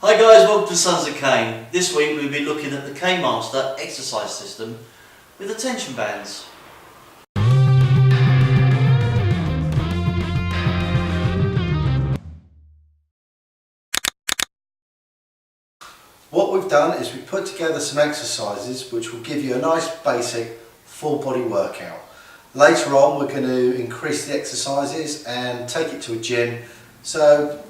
Hi guys, welcome to Sons of Cane. This week we'll be looking at the CaneMaster exercise system with the tension bands. What we've done is we've put together some exercises which will give you a nice basic full body workout. Later on we're going to increase the exercises and take it to a gym, so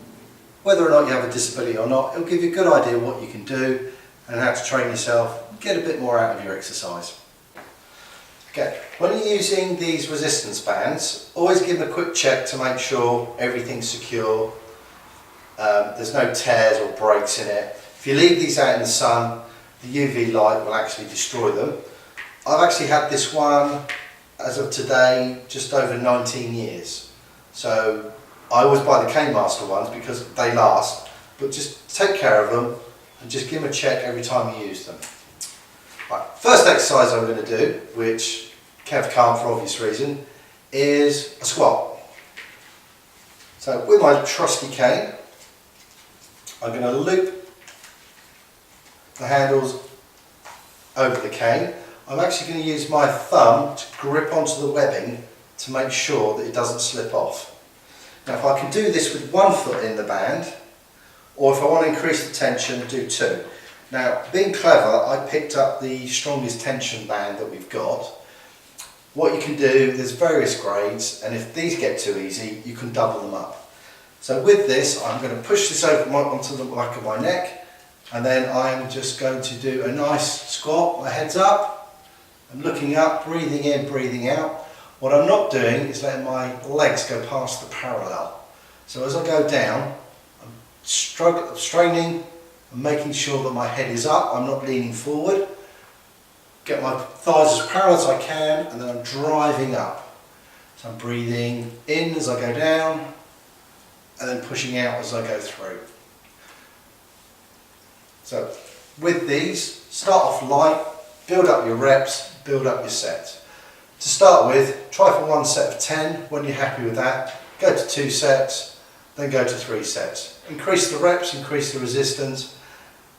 whether or not you have a disability or not, it'll give you a good idea what you can do and how to train yourself, get a bit more out of your exercise. Okay, when you're using these resistance bands, always give them a quick check to make sure everything's secure, there's no tears or breaks in it. If you leave these out in the sun, the UV light will actually destroy them. I've actually had this one, as of today, just over 19 years. So I always buy the CaneMaster ones because they last, but just take care of them and just give them a check every time you use them. Right, first exercise I'm going to do, which Kev can't for obvious reason, is a squat. So with my trusty cane, I'm going to loop the handles over the cane. I'm actually going to use my thumb to grip onto the webbing to make sure that it doesn't slip off. Now if I can do this with one foot in the band, or if I want to increase the tension, do two. Now being clever, I picked up the strongest tension band that we've got. What you can do, there's various grades, and if these get too easy, you can double them up. So with this, I'm going to push this over onto the back of my neck, and then I'm just going to do a nice squat, my head's up, I'm looking up, breathing in, breathing out. What I'm not doing is letting my legs go past the parallel. So as I go down, I'm straining and making sure that my head is up, I'm not leaning forward. Get my thighs as parallel as I can, and then I'm driving up. So I'm breathing in as I go down, and then pushing out as I go through. So with these, start off light, build up your reps, build up your sets. To start with, try for one set of 10. When you're happy with that, go to 2 sets, then go to 3 sets. Increase the reps, increase the resistance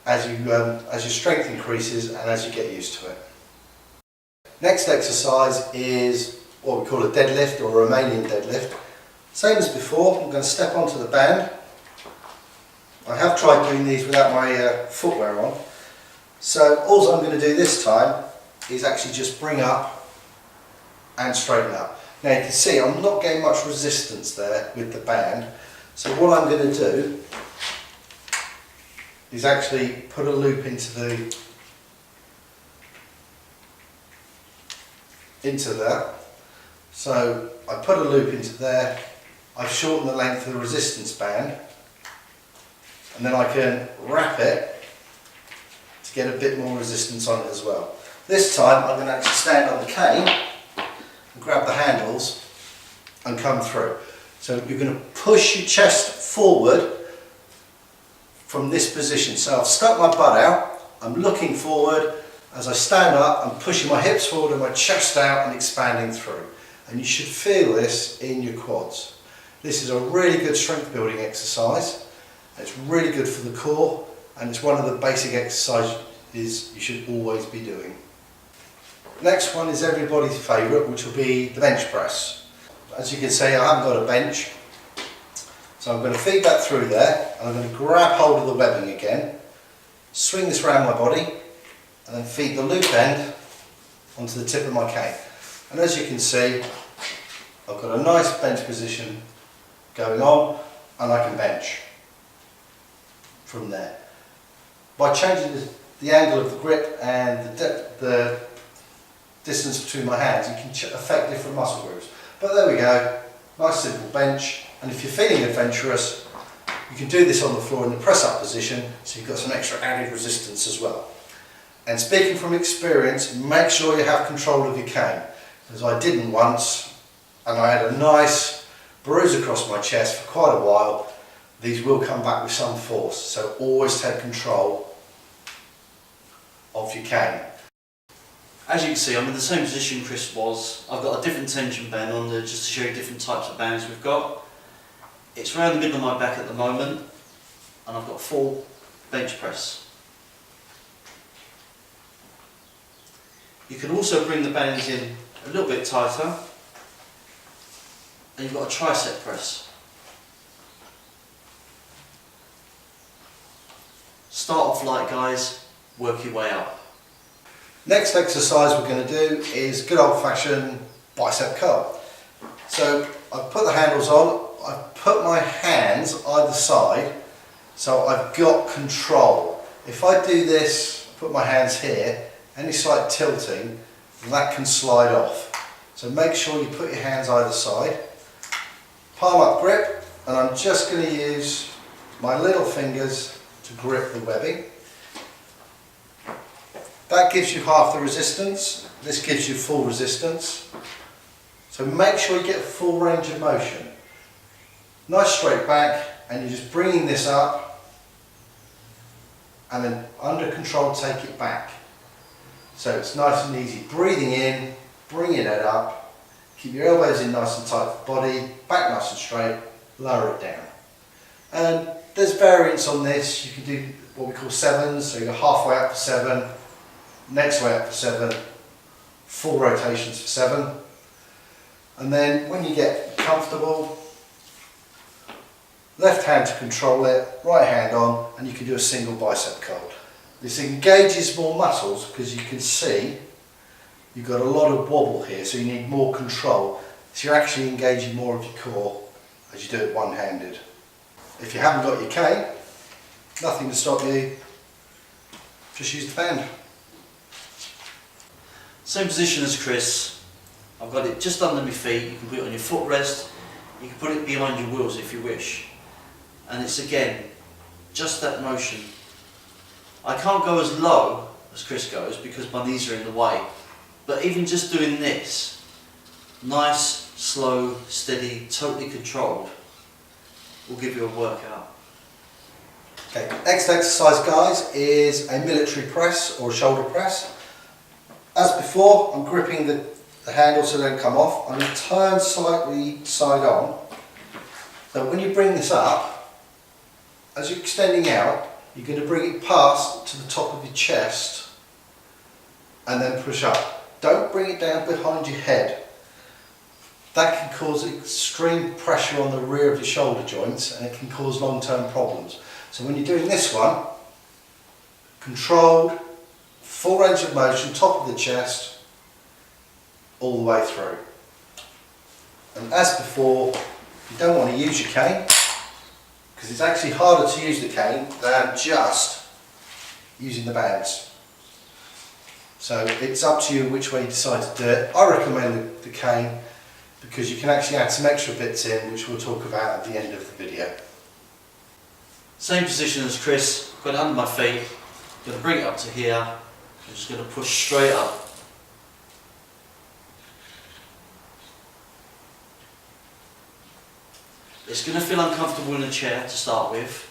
as your strength increases and as you get used to it. Next exercise is what we call a deadlift or a Romanian deadlift. Same as before, I'm going to step onto the band. I have tried doing these without my footwear on. So all I'm going to do this time is actually just bring up and straighten up. Now you can see I'm not getting much resistance there with the band. So what I'm going to do is actually put a loop into that. So I put a loop into there, I've shortened the length of the resistance band, and then I can wrap it to get a bit more resistance on it as well. This time I'm going to actually stand on the cane and grab the handles and come through. So you're going to push your chest forward from this position. So I've stuck my butt out, I'm looking forward. As I stand up, I'm pushing my hips forward and my chest out and expanding through. And you should feel this in your quads. This is a really good strength building exercise. It's really good for the core, and it's one of the basic exercises you should always be doing. Next one is everybody's favourite, which will be the bench press. As you can see, I haven't got a bench, so I'm going to feed that through there, and I'm going to grab hold of the webbing again, swing this around my body, and then feed the loop end onto the tip of my cane. And as you can see, I've got a nice bench position going on, and I can bench from there. By changing the angle of the grip and the distance between my hands, you can affect different muscle groups. But there we go, nice simple bench. And if you're feeling adventurous, you can do this on the floor in the press up position, so you've got some extra added resistance as well. And speaking from experience, make sure you have control of your cane, because I didn't once, and I had a nice bruise across my chest for quite a while. These will come back with some force, so always take control of your cane. As you can see, I'm in the same position Chris was. I've got a different tension band on there just to show you different types of bands we've got. It's around the middle of my back at the moment, and I've got 4 bench press. You can also bring the bands in a little bit tighter, and you've got a tricep press. Start off light, guys, work your way up. Next exercise we're going to do is good old-fashioned bicep curl. So I've put the handles on, I've put my hands either side, so I've got control. If I do this, put my hands here, any slight tilting, that can slide off. So make sure you put your hands either side. Palm up grip, and I'm just going to use my little fingers to grip the webbing. That gives you half the resistance, this gives you full resistance. So make sure you get full range of motion. Nice straight back, and you're just bringing this up, and then under control take it back. So it's nice and easy. Breathing in, bring your head up, keep your elbows in nice and tight for body, back nice and straight, lower it down. And there's variants on this. You can do what we call sevens, so you go halfway up for 7, next way up for 7, full rotations for 7. And then when you get comfortable, left hand to control it, right hand on, and you can do a single bicep curl. This engages more muscles because you can see you've got a lot of wobble here, so you need more control. So you're actually engaging more of your core as you do it one-handed. If you haven't got your cane, nothing to stop you, just use the band. Same position as Chris. I've got it just under my feet. You can put it on your footrest, you can put it behind your wheels if you wish. And it's again, just that motion. I can't go as low as Chris goes because my knees are in the way. But even just doing this, nice, slow, steady, totally controlled, will give you a workout. Okay, next exercise, guys, is a military press or a shoulder press. As before, I'm gripping the handle so they don't come off. I'm going to turn slightly side on. So when you bring this up, as you're extending out, you're going to bring it past to the top of your chest and then push up. Don't bring it down behind your head. That can cause extreme pressure on the rear of your shoulder joints, and it can cause long-term problems. So when you're doing this one, controlled, full range of motion, top of the chest, all the way through. And as before, you don't want to use your cane, because it's actually harder to use the cane than just using the bands. So it's up to you which way you decide to do it. I recommend the cane because you can actually add some extra bits in, which we'll talk about at the end of the video. Same position as Chris, got it under my feet, going to bring it up to here, I'm just going to push straight up. It's going to feel uncomfortable in a chair to start with.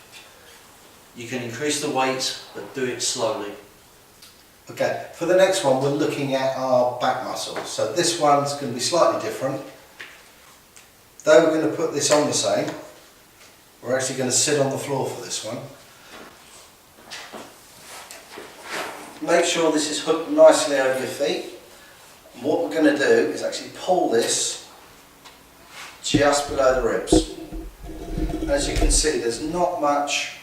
You can increase the weight, but do it slowly. Okay, for the next one we're looking at our back muscles. So this one's going to be slightly different. Though we're going to put this on the same, we're actually going to sit on the floor for this one. Make sure this is hooked nicely over your feet. And what we're going to do is actually pull this just below the ribs. As you can see, there's not much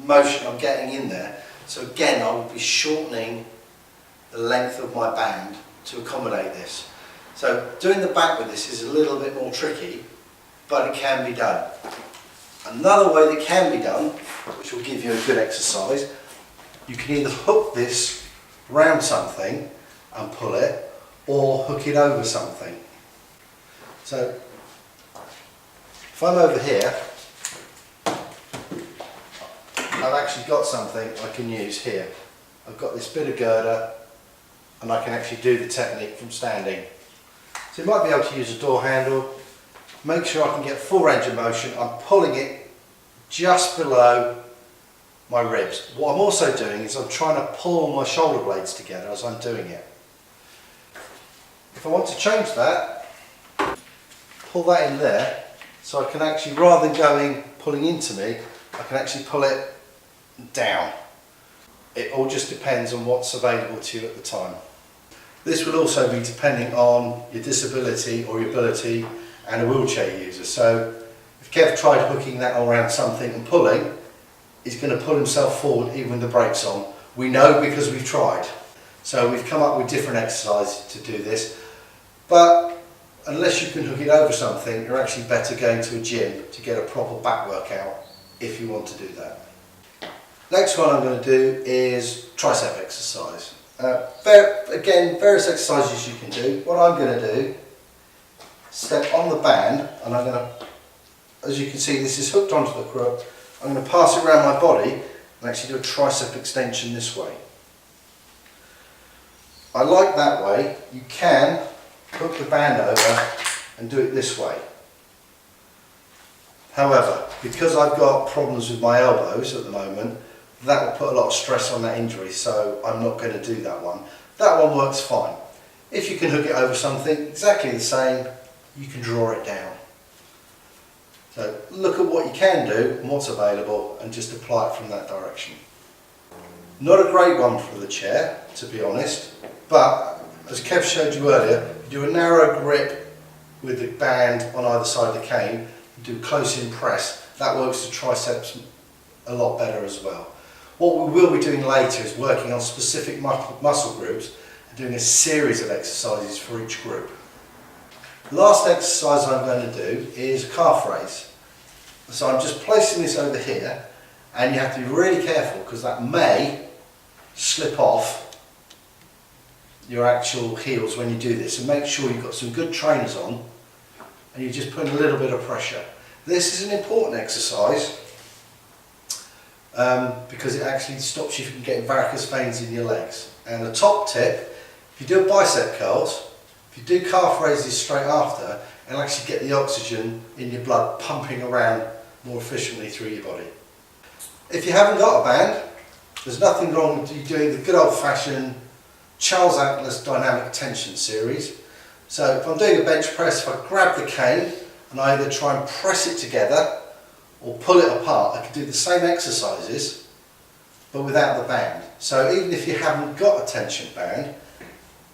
motion I'm getting in there. So again, I will be shortening the length of my band to accommodate this. So doing the back with this is a little bit more tricky, but it can be done. Another way that can be done, which will give you a good exercise, you can either hook this round something and pull it, or hook it over something. So if I'm over here, I've actually got something I can use here. I've got this bit of girder and I can actually do the technique from standing. So you might be able to use a door handle. Make sure I can get full range of motion. I'm pulling it just below my ribs. What I'm also doing is I'm trying to pull my shoulder blades together as I'm doing it. If I want to change that, pull that in there, so I can actually, rather than pulling into me, I can actually pull it down. It all just depends on what's available to you at the time. This will also be depending on your disability or your ability and a wheelchair user. So if Kev tried hooking that around something and pulling, he's going to pull himself forward even with the brakes on. We know because we've tried. So we've come up with different exercises to do this. But unless you can hook it over something, you're actually better going to a gym to get a proper back workout if you want to do that. Next one I'm going to do is tricep exercise. Again, various exercises you can do. What I'm going to do, step on the band, and I'm going to, as you can see, this is hooked onto the crook. I'm going to pass it around my body and actually do a tricep extension this way. I like that way. You can hook the band over and do it this way. However, because I've got problems with my elbows at the moment, that will put a lot of stress on that injury, so I'm not going to do that one. That one works fine. If you can hook it over something exactly the same, you can draw it down. So look at what you can do and what's available and just apply it from that direction. Not a great one for the chair, to be honest, but as Kev showed you earlier, you do a narrow grip with the band on either side of the cane, you do close-in press, that works the triceps a lot better as well. What we will be doing later is working on specific muscle groups and doing a series of exercises for each group. The last exercise I'm going to do is calf raise. So I'm just placing this over here, and you have to be really careful because that may slip off your actual heels when you do this, and make sure you've got some good trainers on and you're just putting a little bit of pressure. This is an important exercise because it actually stops you from getting varicose veins in your legs. And a top tip, if you do bicep curls, if you do calf raises straight after, it'll actually get the oxygen in your blood pumping around more efficiently through your body. If you haven't got a band, there's nothing wrong with you doing the good old-fashioned Charles Atlas dynamic tension series. So if I'm doing a bench press, if I grab the cane and I either try and press it together or pull it apart, I can do the same exercises but without the band. So even if you haven't got a tension band,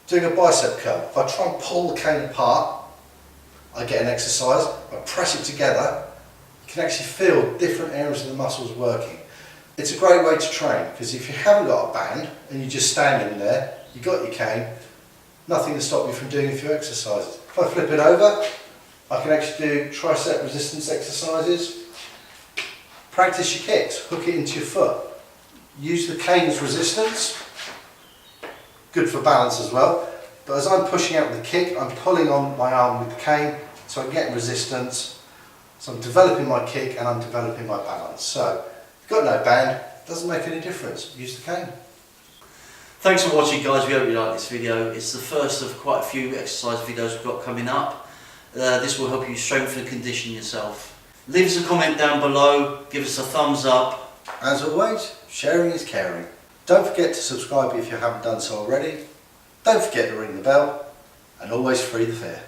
doing a bicep curl, if I try and pull the cane apart, I get an exercise. If I press it together, you can actually feel different areas of the muscles working. It's a great way to train because if you haven't got a band and you're just standing there, you've got your cane, nothing to stop you from doing a few exercises. If I flip it over, I can actually do tricep resistance exercises. Practice your kicks, hook it into your foot. Use the cane's resistance, good for balance as well. But as I'm pushing out with the kick, I'm pulling on my arm with the cane so I'm getting resistance. So I'm developing my kick and I'm developing my balance. So if you've got no band, it doesn't make any difference. Use the cane. Thanks for watching, guys. We hope you like this video. It's the first of quite a few exercise videos we've got coming up. This will help you strengthen and condition yourself. Leave us a comment down below, give us a thumbs up. As always, sharing is caring. Don't forget to subscribe if you haven't done so already. Don't forget to ring the bell, and always free the fear.